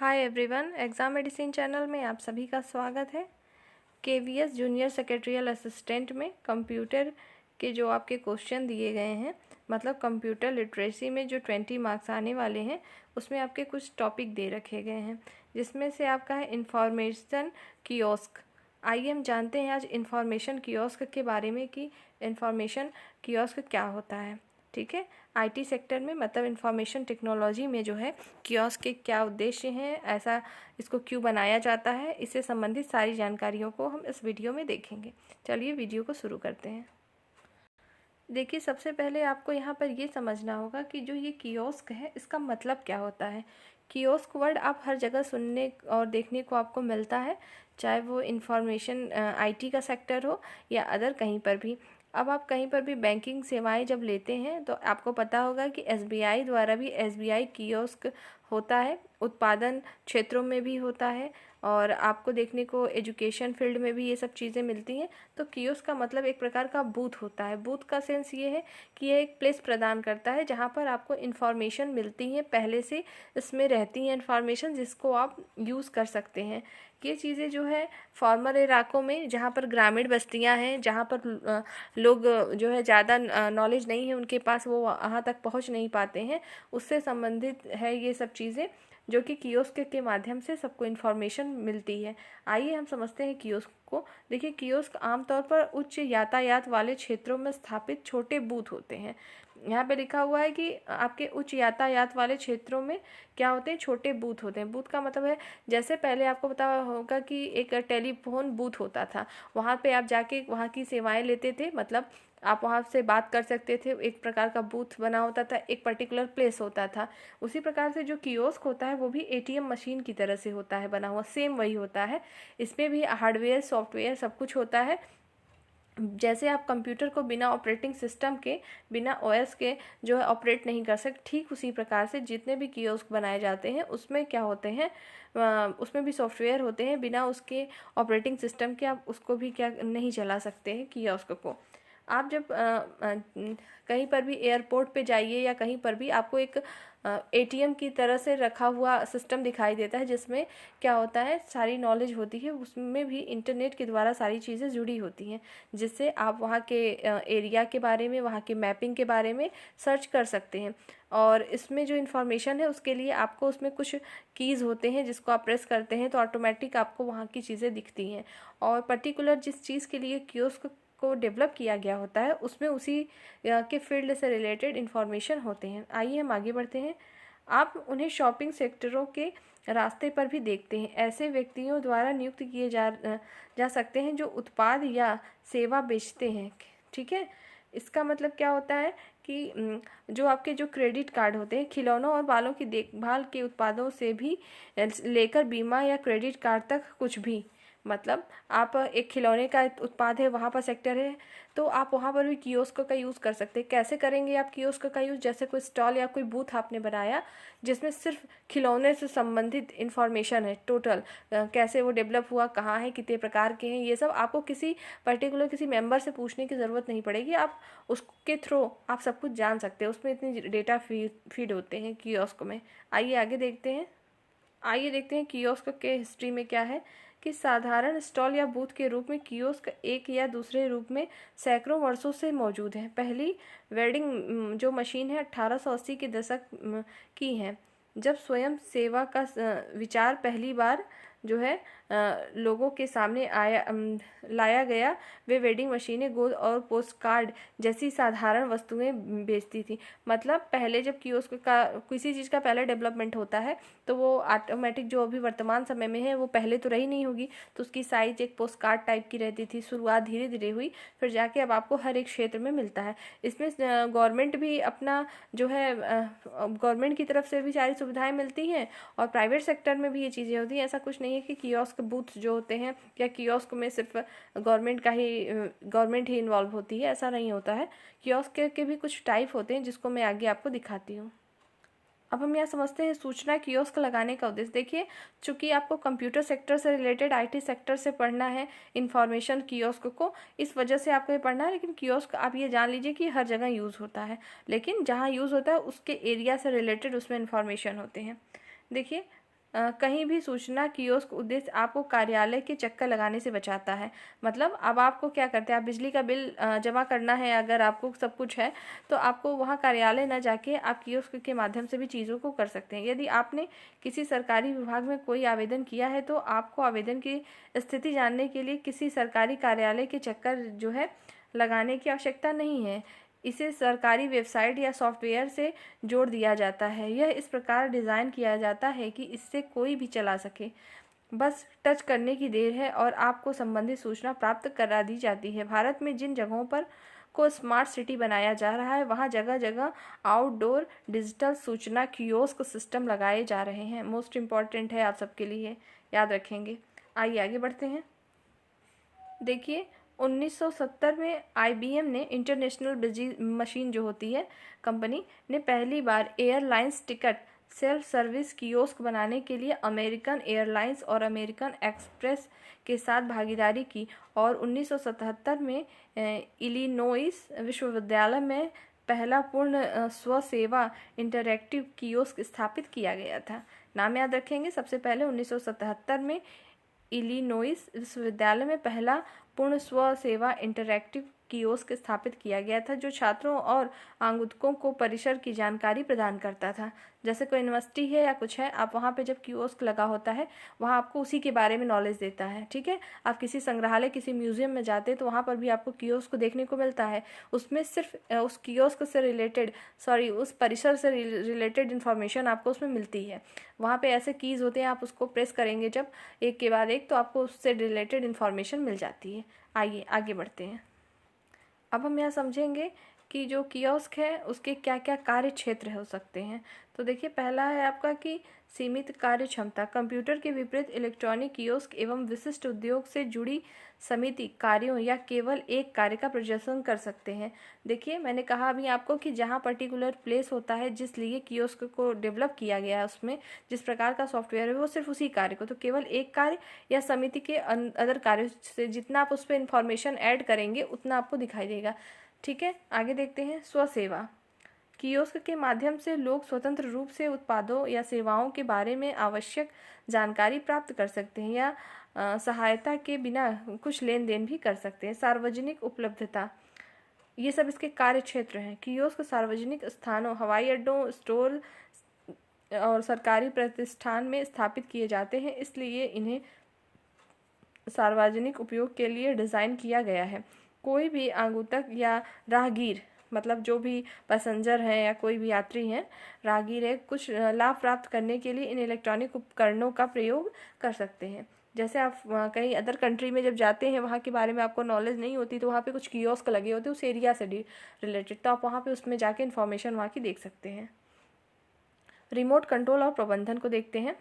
Hi everyone, exam medicine channel में आप सभी का स्वागत है। केवीएस जूनियर सेक्रेटरियल असिस्टेंट में कंप्यूटर के जो आपके क्वेश्चन दिए गए हैं, मतलब कंप्यूटर लिटरेसी में जो 20 मार्क्स आने वाले हैं, उसमें आपके कुछ टॉपिक दे रखे गए हैं, जिसमें से आपका है इंफॉर्मेशन कियोस्क। आइए हम जानते हैं आज इंफॉर्मेशन कियोस्क के बारे में कि इंफॉर्मेशन कियोस्क क्या होता है। ठीक है, आईटी सेक्टर में मतलब इंफॉर्मेशन टेक्नोलॉजी में जो है कियोस्क के क्या उद्देश्य हैं, ऐसा इसको क्यों बनाया जाता है, इससे संबंधित सारी जानकारियों को हम इस वीडियो में देखेंगे। चलिए वीडियो को शुरू करते हैं। देखिए, सबसे पहले आपको यहाँ पर ये समझना होगा कि जो ये कियोस्क है इसका मतलब क्या होता है। कियोस्क वर्ड आप हर जगह सुनने और देखने को आपको मिलता है, चाहे वो इंफॉर्मेशन आईटी का सेक्टर हो या अदर कहीं पर भी। अब आप कहीं पर भी बैंकिंग सेवाएं जब लेते हैं तो आपको पता होगा कि एसबीआई द्वारा भी एसबीआई कियोस्क होता है, उत्पादन क्षेत्रों में भी होता है और आपको देखने को एजुकेशन फील्ड में भी ये सब चीज़ें मिलती हैं। तो कियोस्क का मतलब एक प्रकार का बूथ होता है। बूथ का सेंस ये है कि ये एक प्लेस प्रदान करता है जहाँ पर आपको इन्फॉर्मेशन मिलती है, पहले से इसमें रहती हैं इन्फॉर्मेशन जिसको आप यूज़ कर सकते हैं। ये चीज़ें जो है फॉर्मल इलाकों में, जहाँ पर ग्रामीण बस्तियाँ हैं, जहाँ पर लोग जो है ज़्यादा नॉलेज नहीं है उनके पास, वो वहाँ तक पहुँच नहीं पाते हैं, उससे संबंधित है ये सब चीज़ें जो कि कियोस्क के माध्यम से सबको इन्फॉर्मेशन मिलती है। आइए हम समझते हैं कियोस्क को। देखिए, कियोस्क आमतौर पर उच्च यातायात वाले क्षेत्रों में स्थापित छोटे बूथ होते हैं। यहाँ पे लिखा हुआ है कि आपके उच्च यातायात वाले क्षेत्रों में क्या होते हैं, छोटे बूथ होते हैं। बूथ का मतलब है, जैसे पहले आपको पता होगा कि एक टेलीफोन बूथ होता था, वहाँ पे आप जाके वहाँ की सेवाएं लेते थे, मतलब आप वहाँ से बात कर सकते थे। एक प्रकार का बूथ बना होता था, एक पर्टिकुलर प्लेस होता था। उसी प्रकार से जो कियोस्क होता है वो भी एटीएम मशीन की तरह से होता है, बना हुआ सेम वही होता है। इसमें भी हार्डवेयर सॉफ्टवेयर सब कुछ होता है। जैसे आप कंप्यूटर को बिना ऑपरेटिंग सिस्टम के, बिना ओएस के जो है ऑपरेट नहीं कर सकते, ठीक उसी प्रकार से जितने भी कियोस्क बनाए जाते हैं उसमें क्या होते हैं, उसमें भी सॉफ्टवेयर होते हैं। बिना उसके ऑपरेटिंग सिस्टम के आप उसको भी क्या नहीं चला सकते हैं कियोस्क को। आप जब कहीं पर भी एयरपोर्ट पे जाइए या कहीं पर भी आपको एक एटीएम की तरह से रखा हुआ सिस्टम दिखाई देता है, जिसमें क्या होता है सारी नॉलेज होती है, उसमें भी इंटरनेट के द्वारा सारी चीज़ें जुड़ी होती हैं, जिससे आप वहाँ के एरिया के बारे में, वहाँ के मैपिंग के बारे में सर्च कर सकते हैं। और इसमें जो इन्फॉर्मेशन है उसके लिए आपको उसमें कुछ कीज़ होते हैं जिसको आप प्रेस करते हैं तो ऑटोमेटिक आपको वहाँ की चीज़ें दिखती हैं। और पर्टिकुलर जिस चीज़ के लिए कियोस्क को डेवलप किया गया होता है उसमें उसी के फील्ड से रिलेटेड इन्फॉर्मेशन होते हैं। आइए हम आगे बढ़ते हैं। आप उन्हें शॉपिंग सेक्टरों के रास्ते पर भी देखते हैं। ऐसे व्यक्तियों द्वारा नियुक्त किए जा सकते हैं जो उत्पाद या सेवा बेचते हैं। ठीक है, इसका मतलब क्या होता है कि जो आपके जो क्रेडिट कार्ड होते हैं, खिलौनों और बालों की देखभाल के उत्पादों से भी लेकर बीमा या क्रेडिट कार्ड तक कुछ भी, मतलब आप एक खिलौने का उत्पाद है, वहाँ पर सेक्टर है, तो आप वहाँ पर भी कियोस्क का यूज़ कर सकते हैं। कैसे करेंगे आप कियोस्क का यूज़? जैसे कोई स्टॉल या कोई बूथ आपने बनाया जिसमें सिर्फ खिलौने से संबंधित इन्फॉर्मेशन है, टोटल कैसे वो डेवलप हुआ, कहाँ है, कितने प्रकार के हैं, ये सब आपको किसी पर्टिकुलर किसी मेंबर से पूछने की ज़रूरत नहीं पड़ेगी। आप उसके थ्रू आप सब कुछ जान सकते हैं। उसमें इतनी डेटा फीड होते हैं कियोस्क में। आइए आगे देखते हैं। कियोस्क के हिस्ट्री में क्या है कि साधारण स्टॉल या बूथ के रूप में कियोस्क एक या दूसरे रूप में सैकड़ों वर्षों से मौजूद है। पहली वेंडिंग जो मशीन है 1880 के दशक की है, जब स्वयं सेवा का विचार पहली बार जो है लोगों के सामने लाया गया। वे वेंडिंग मशीनें गोद और पोस्ट कार्ड जैसी साधारण वस्तुएं बेचती थी। मतलब पहले जब कियोस्क का किसी चीज़ का पहले डेवलपमेंट होता है तो वो ऑटोमेटिक जो अभी वर्तमान समय में है वो पहले तो रही नहीं होगी, तो उसकी साइज एक पोस्ट कार्ड टाइप की रहती थी। शुरुआत धीरे धीरे हुई, फिर जाके अब आपको हर एक क्षेत्र में मिलता है। इसमें गवर्नमेंट भी अपना जो है गवर्नमेंट की तरफ से भी सारी सुविधाएं मिलती हैं और प्राइवेट सेक्टर में भी ये चीज़ें होती हैं। ऐसा कुछ नहीं है कि कियोस्क बूथ जो होते हैं या कियोस्क में सिर्फ गवर्नमेंट ही इन्वॉल्व होती है, ऐसा नहीं होता है। कियोस्क के भी कुछ टाइप होते हैं जिसको मैं आगे आपको दिखाती हूँ। अब हम यहाँ समझते हैं सूचना कियोस्क लगाने का उद्देश्य। देखिए, चूंकि आपको कंप्यूटर सेक्टर से रिलेटेड आईटी सेक्टर से पढ़ना है इंफॉर्मेशन कियोस्क को, इस वजह से आपको ये पढ़ना है। लेकिन कियोस्क आप ये जान लीजिए कि हर जगह यूज़ होता है, लेकिन जहाँ यूज़ होता है उसके एरिया से रिलेटेड उसमें इंफॉर्मेशन होते हैं। देखिए, कहीं भी सूचना कियोस्क उद्देश्य आपको कार्यालय के चक्कर लगाने से बचाता है। मतलब अब आपको क्या करते हैं, आप बिजली का बिल जमा करना है, अगर आपको सब कुछ है तो आपको वहाँ कार्यालय न जाके आप कियोस्क के माध्यम से भी चीज़ों को कर सकते हैं। यदि आपने किसी सरकारी विभाग में कोई आवेदन किया है तो आपको आवेदन की स्थिति जानने के लिए किसी सरकारी कार्यालय के चक्कर जो है लगाने की आवश्यकता नहीं है। इसे सरकारी वेबसाइट या सॉफ्टवेयर से जोड़ दिया जाता है। यह इस प्रकार डिज़ाइन किया जाता है कि इससे कोई भी चला सके। बस टच करने की देर है और आपको संबंधित सूचना प्राप्त करा दी जाती है। भारत में जिन जगहों पर को स्मार्ट सिटी बनाया जा रहा है वहाँ जगह जगह आउटडोर डिजिटल सूचना कियोस्क सिस्टम लगाए जा रहे हैं। मोस्ट इम्पॉर्टेंट है आप सबके लिए, याद रखेंगे। आइए आगे बढ़ते हैं। देखिए 1970 में IBM ने इंटरनेशनल बिजी मशीन जो होती है कंपनी ने पहली बार airlines ticket self service kiosk बनाने के लिए अमेरिकन एयरलाइंस और अमेरिकन एक्सप्रेस के साथ भागीदारी की और 1977 में इलिनोइस विश्वविद्यालय में पहला पूर्ण स्वसेवा इंटरैक्टिव कियोस्क स्थापित किया गया था। नाम याद रखेंगे। सबसे पहले 1977 में इलिनोइस विश्वविद्यालय में पहला पूर्ण स्व सेवा इंटरैक्टिव कियोस्क स्थापित किया गया था जो छात्रों और आगंतुकों को परिसर की जानकारी प्रदान करता था। जैसे कोई यूनिवर्सिटी है या कुछ है, आप वहाँ पे जब कियोस्क लगा होता है वहाँ आपको उसी के बारे में नॉलेज देता है। ठीक है, आप किसी संग्रहालय किसी म्यूजियम में जाते हैं तो वहाँ पर भी आपको कियोस्क देखने को मिलता है। उसमें सिर्फ उस कियोस्क से रिलेटेड उस परिसर से रिलेटेड इन्फॉर्मेशन आपको उसमें मिलती है। वहाँ पे ऐसे कीज़ होते हैं, आप उसको प्रेस करेंगे जब एक के बाद एक तो आपको उससे रिलेटेड इन्फॉर्मेशन मिल जाती है। आइए आगे बढ़ते हैं। अब हम यहाँ समझेंगे कि जो कियोस्क है उसके क्या क्या कार्य क्षेत्र हो सकते हैं। तो देखिए पहला है आपका कि सीमित कार्य क्षमता। कंप्यूटर के विपरीत इलेक्ट्रॉनिक कियोस्क एवं विशिष्ट उद्योग से जुड़ी समिति कार्यों या केवल एक कार्य का प्रदर्शन कर सकते हैं। देखिए मैंने कहा अभी आपको कि जहाँ पर्टिकुलर प्लेस होता है जिस लिए कियोस्क को डेवलप किया गया है, उसमें जिस प्रकार का सॉफ्टवेयर है वो सिर्फ उसी कार्य को, तो केवल एक कार्य या समिति के अदर कार्यों से जितना आप उस पर इंफॉर्मेशन ऐड करेंगे उतना आपको दिखाई देगा। ठीक है, आगे देखते हैं। स्वसेवा। कियोस्क के माध्यम से लोग स्वतंत्र रूप से उत्पादों या सेवाओं के बारे में आवश्यक जानकारी प्राप्त कर सकते हैं या सहायता के बिना कुछ लेन देन भी कर सकते हैं। सार्वजनिक उपलब्धता, ये सब इसके कार्य क्षेत्र हैं। कियोस्क सार्वजनिक स्थानों, हवाई अड्डों, स्टोर और सरकारी प्रतिष्ठान में स्थापित किए जाते हैं, इसलिए इन्हें सार्वजनिक उपयोग के लिए डिज़ाइन किया गया है। कोई भी आगंतुक या राहगीर, मतलब जो भी पैसेंजर हैं या कोई भी यात्री हैं, राहगीर है, कुछ लाभ प्राप्त करने के लिए इन इलेक्ट्रॉनिक उपकरणों का प्रयोग कर सकते हैं। जैसे आप कहीं अदर कंट्री में जब जाते हैं, वहाँ के बारे में आपको नॉलेज नहीं होती तो वहाँ पे कुछ कियोस्क लगे होते हैं उस एरिया से रिलेटेड, तो आप वहाँ पे उसमें जाके इन्फॉर्मेशन वहाँ की देख सकते हैं। रिमोट कंट्रोल और प्रबंधन को देखते हैं।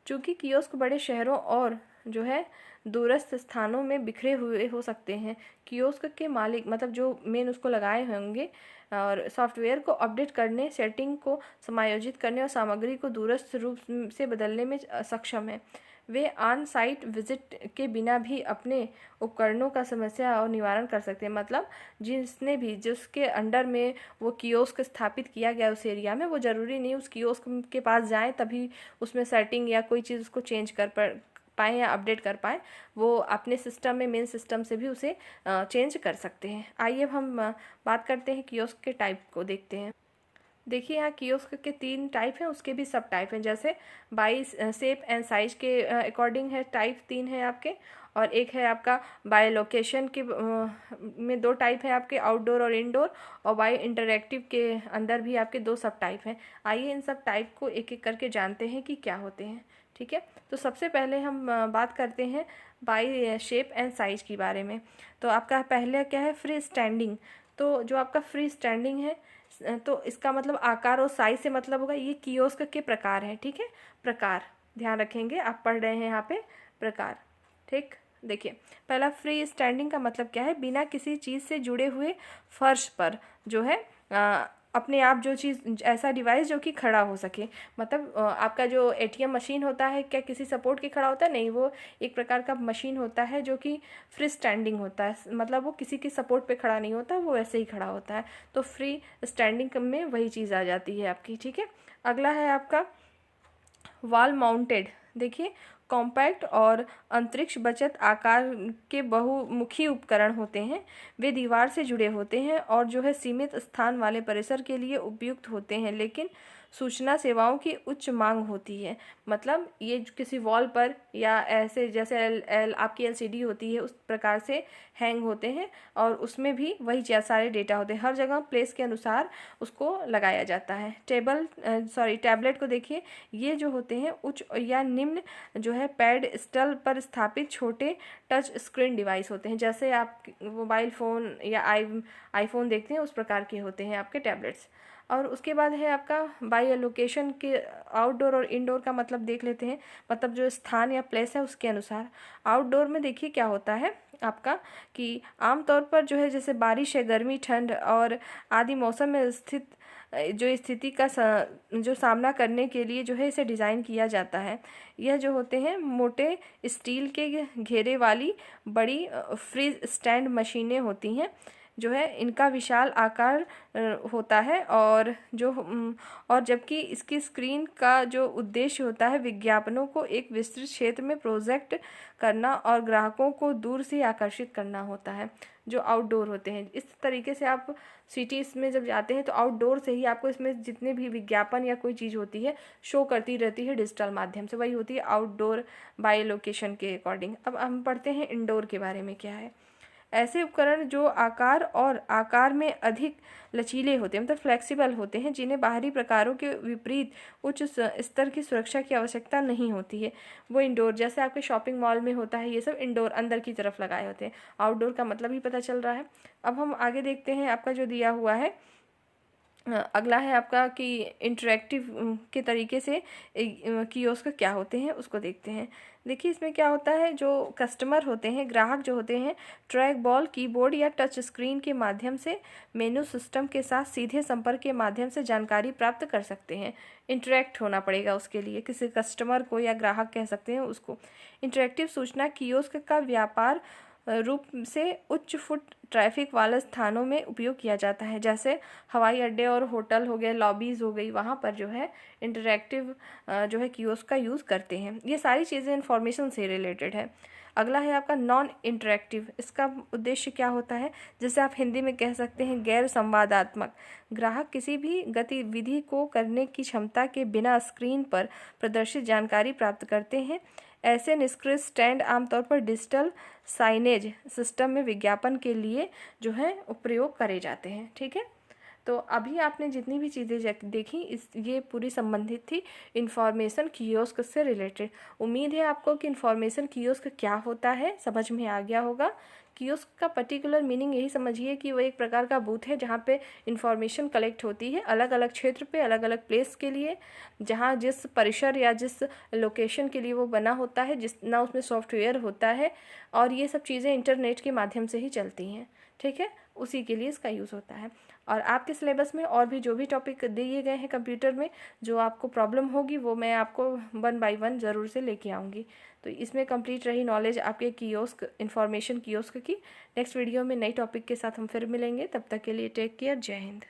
चूँकि कियोस्क बड़े शहरों और जो है दूरस्थ स्थानों में बिखरे हुए हो सकते हैं, कियोस्क के मालिक मतलब जो मेन उसको लगाए होंगे और सॉफ्टवेयर को अपडेट करने, सेटिंग को समायोजित करने और सामग्री को दूरस्थ रूप से बदलने में सक्षम है। वे ऑन साइट विजिट के बिना भी अपने उपकरणों का समस्या और निवारण कर सकते हैं। मतलब जिसके अंडर में वो कियोस्क स्थापित किया गया उस एरिया में, वो ज़रूरी नहीं उस कियोस्क के पास जाएं तभी उसमें सेटिंग या कोई चीज़ उसको चेंज कर पाएँ या अपडेट कर पाएँ, वो अपने सिस्टम में मेन सिस्टम से भी उसे चेंज कर सकते हैं। आइए अब हम बात करते हैं कियोस्क के टाइप को देखते हैं। देखिए यहाँ कियोस्क के 3 टाइप हैं, उसके भी सब टाइप हैं। जैसे बाई शेप एंड साइज के अकॉर्डिंग है, टाइप 3 है आपके, और एक है आपका बाय लोकेशन के में 2 टाइप है आपके, आउटडोर और इनडोर, और बाय इंटरैक्टिव के अंदर भी आपके 2 सब टाइप हैं। आइए इन सब टाइप को एक एक करके जानते हैं कि क्या होते हैं। ठीक है, तो सबसे पहले हम बात करते हैं बाय शेप एंड साइज के बारे में। तो आपका पहले क्या है, फ्री स्टैंडिंग। तो जो आपका फ्री स्टैंडिंग है तो इसका मतलब आकार और साइज से मतलब होगा ये कियोस्क के प्रकार हैं। ठीक है, प्रकार ध्यान रखेंगे, आप पढ़ रहे हैं यहाँ पे प्रकार। ठीक, देखिए पहला फ्री स्टैंडिंग का मतलब क्या है, बिना किसी चीज़ से जुड़े हुए फर्श पर जो है अपने आप जो चीज़, ऐसा डिवाइस जो कि खड़ा हो सके। मतलब आपका जो ATM मशीन होता है क्या किसी सपोर्ट के खड़ा होता है? नहीं, वो एक प्रकार का मशीन होता है जो कि फ्री स्टैंडिंग होता है, मतलब वो किसी के सपोर्ट पे खड़ा नहीं होता, वो ऐसे ही खड़ा होता है। तो फ्री स्टैंडिंग में वही चीज़ आ जाती है आपकी। ठीक है, अगला है आपका वॉल माउंटेड, देखिए कॉम्पैक्ट और अंतरिक्ष बचत आकार के बहुमुखी उपकरण होते हैं। वे दीवार से जुड़े होते हैं और जो है सीमित स्थान वाले परिसर के लिए उपयुक्त होते हैं, लेकिन सूचना सेवाओं की उच्च मांग होती है। मतलब ये किसी वॉल पर या ऐसे जैसे आपकी एलसीडी होती है उस प्रकार से हैंग होते हैं और उसमें भी वही सारे डेटा होते हैं। हर जगह प्लेस के अनुसार उसको लगाया जाता है। टैबलेट को देखिए, ये जो होते हैं उच्च या निम्न जो है पेडस्टल पर स्थापित छोटे टच स्क्रीन डिवाइस होते हैं। जैसे आप मोबाइल फ़ोन या आईफोन देखते हैं उस प्रकार के होते हैं आपके टैबलेट्स। और उसके बाद है आपका बाई लोकेशन के आउटडोर और इंडोर का मतलब देख लेते हैं। मतलब जो स्थान या प्लेस है उसके अनुसार। आउटडोर में देखिए क्या होता है आपका कि आमतौर पर जो है जैसे बारिश है, गर्मी, ठंड और आदि मौसम में स्थित जो स्थिति का जो सामना करने के लिए जो है इसे डिज़ाइन किया जाता है। यह जो होते हैं मोटे स्टील के घेरे वाली बड़ी फ्रीज स्टैंड मशीनें होती हैं, जो है इनका विशाल आकार होता है और जबकि इसकी स्क्रीन का जो उद्देश्य होता है विज्ञापनों को एक विस्तृत क्षेत्र में प्रोजेक्ट करना और ग्राहकों को दूर से आकर्षित करना होता है। जो आउटडोर होते हैं इस तरीके से आप सिटीज़ में जब जाते हैं तो आउटडोर से ही आपको इसमें जितने भी विज्ञापन या कोई चीज़ होती है शो करती रहती है डिजिटल माध्यम से, वही होती है आउटडोर बाय लोकेशन के अकॉर्डिंग। अब हम पढ़ते हैं इंडोर के बारे में क्या है। ऐसे उपकरण जो आकार में अधिक लचीले होते हैं, मतलब फ्लेक्सिबल होते हैं, जिन्हें बाहरी प्रकारों के विपरीत उच्च स्तर की सुरक्षा की आवश्यकता नहीं होती है, वो इंडोर। जैसे आपके शॉपिंग मॉल में होता है ये सब इंडोर, अंदर की तरफ लगाए होते हैं। आउटडोर का मतलब ही पता चल रहा है। अब हम आगे देखते हैं आपका जो दिया हुआ है अगला है आपका कि इंटरेक्टिव के तरीके से कियोस्क क्या होते हैं उसको देखते हैं। देखिए इसमें क्या होता है, जो कस्टमर होते हैं, ग्राहक जो होते हैं, ट्रैक बॉल, कीबोर्ड या टच स्क्रीन के माध्यम से मेनू सिस्टम के साथ सीधे संपर्क के माध्यम से जानकारी प्राप्त कर सकते हैं। इंटरेक्ट होना पड़ेगा उसके लिए, किसी कस्टमर को या ग्राहक कह सकते हैं उसको। इंटरेक्टिव सूचना कियोस्क का व्यापार रूप से उच्च फुट ट्रैफिक वाले स्थानों में उपयोग किया जाता है, जैसे हवाई अड्डे और होटल हो गए, लॉबीज़ हो गई, वहाँ पर जो है इंटरैक्टिव जो है कियोस्क का यूज़ करते हैं। ये सारी चीज़ें इन्फॉर्मेशन से रिलेटेड है। अगला है आपका नॉन इंटरैक्टिव। इसका उद्देश्य क्या होता है, जैसे आप हिंदी में कह सकते हैं गैर संवादात्मक। ग्राहक किसी भी गतिविधि को करने की क्षमता के बिना स्क्रीन पर प्रदर्शित जानकारी प्राप्त करते हैं। ऐसे निष्क्रिय स्टैंड आमतौर पर डिजिटल साइनेज सिस्टम में विज्ञापन के लिए जो है प्रयोग करे जाते हैं। ठीक है, तो अभी आपने जितनी भी चीज़ें देखी ये पूरी संबंधित थी इंफॉर्मेशन कियोस्क से रिलेटेड। उम्मीद है आपको कि इंफॉर्मेशन कियोस्क क्या होता है समझ में आ गया होगा। कियोस्क का पर्टिकुलर मीनिंग यही समझिए कि वो एक प्रकार का बूथ है जहाँ पे इंफॉर्मेशन कलेक्ट होती है अलग अलग क्षेत्र पे, अलग अलग प्लेस के लिए, जहाँ जिस परिसर या जिस लोकेशन के लिए वो बना होता है, जिस ना उसमें सॉफ्टवेयर होता है और ये सब चीज़ें इंटरनेट के माध्यम से ही चलती हैं। ठीक है, उसी के लिए इसका यूज़ होता है। और आपके सिलेबस में और भी जो भी टॉपिक दिए गए हैं कंप्यूटर में जो आपको प्रॉब्लम होगी वो मैं आपको 1 बाय 1 ज़रूर से लेके आऊँगी। तो इसमें कंप्लीट रही नॉलेज आपके कियोस्क, इन्फॉर्मेशन कियोस्क की। नेक्स्ट वीडियो में नई टॉपिक के साथ हम फिर मिलेंगे, तब तक के लिए टेक केयर, जय हिंद।